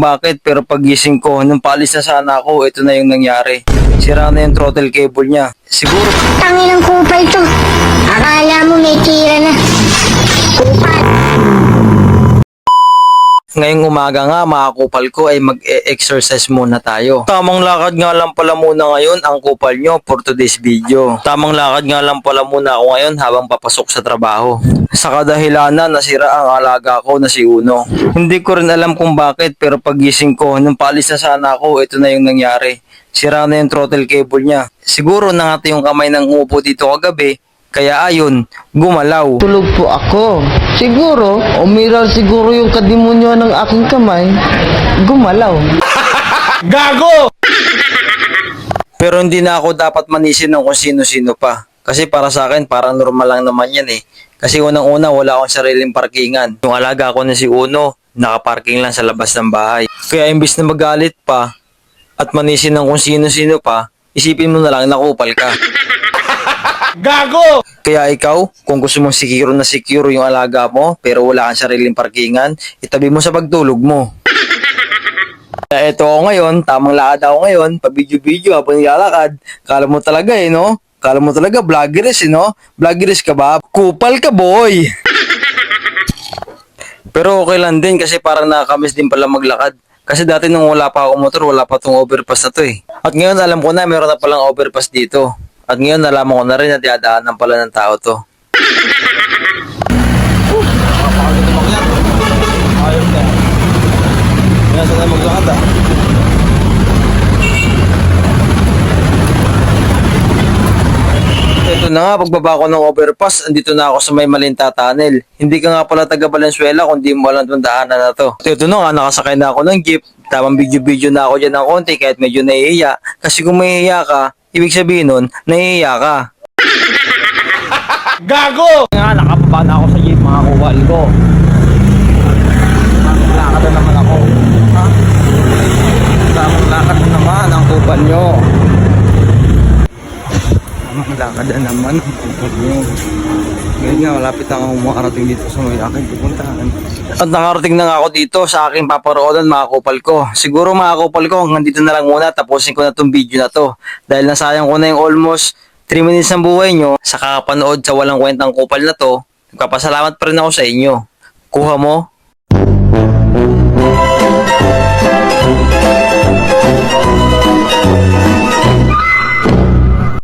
bakit, pero pagising ko, nung paalis na sana ako, ito na yung nangyari. Sira na yung throttle cable niya. Siguro Tangin ng kupal to. Akala mo may tira na. Kupal. ngayong umaga nga, mga kupal ko, ay mag-exercise muna tayo. Tamang lakad nga lang pala muna ngayon ang kupal nyo for today's video. Tamang lakad nga lang pala muna ako ngayon habang papasok sa trabaho. Sa kadahilanan, nasira ang alaga ko na si Uno. Hindi ko rin alam kung bakit, pero pagising ko, nung paalis na sana ako, ito na yung nangyari. Sira na yung throttle cable niya. Siguro nangati yung kamay ng upo dito kagabi, kaya ayun, gumalaw. Tulog po ako. Siguro, umiral siguro yung kadimonyo ng aking kamay. Gumalaw. Gago! Pero hindi na ako dapat manisin ng kung sino-sino pa. Kasi para sa akin, parang normal lang naman yan eh. Kasi unang-una, wala akong sariling parkingan. Yung alaga ko na si Uno, nakaparking lang sa labas ng bahay. Kaya imbis na magalit pa, at manisin ng kung sino-sino pa, isipin mo na lang nakupal ka. Gago! Kaya ikaw, kung gusto mong secure yung alaga mo, pero wala kang sariling parkingan, itabi mo sa pagtulog mo. Kaya eto ako ngayon, tamang lakad ako ngayon, pa-video-video habang nilalakad. Kala mo talaga eh, no? Kala mo talaga vloggeres eh, no? Vloggeres ka ba? Kupal ka, boy! Pero okay lang din kasi parang nakakamiss din pala maglakad. Kasi dati nung wala pa ako motor, wala pa tong overpass na to eh. At ngayon alam ko na meron na palang overpass dito. At ngayon nalaman ko na rin na dinadaanan pala ng tao to. Ayos na. Kaya saan na maglakad ah. Ito na nga, pagbaba ko ng overpass, andito na ako sa may Malinta Tunnel. Hindi ka nga pala taga Valenzuela kung di mo alam itong daanan na to. Ito na nga, nakasakay na ako ng jeep. Tamang video-video na ako dyan ng konti kahit medyo nahihiya. Kasi kung mahihiya ka, ibig sabihin nun, nahihiya ka. Gago! Nga, nakababa na ako sa jeep mga kuwal ko. Lakad na naman ako. Ha? Tamang lakad na naman ang kupal nyo. Tamang lakad na naman ang kupal nyo. Ngayon nga, malapit na akong makarating dito sa may aking pupuntahan. At nakarating na nga ako dito sa aking paparoonan mga kupal ko. Siguro mga kupal ko, hanggang dito na lang muna. Tapusin ko na itong video na to. Dahil nasayang ko na yung almost 3 minutes ng buhay nyo sa kakapanood sa walang kwentang kupal na to. Nagpapasalamat pa rin ako sa inyo. Kuha mo,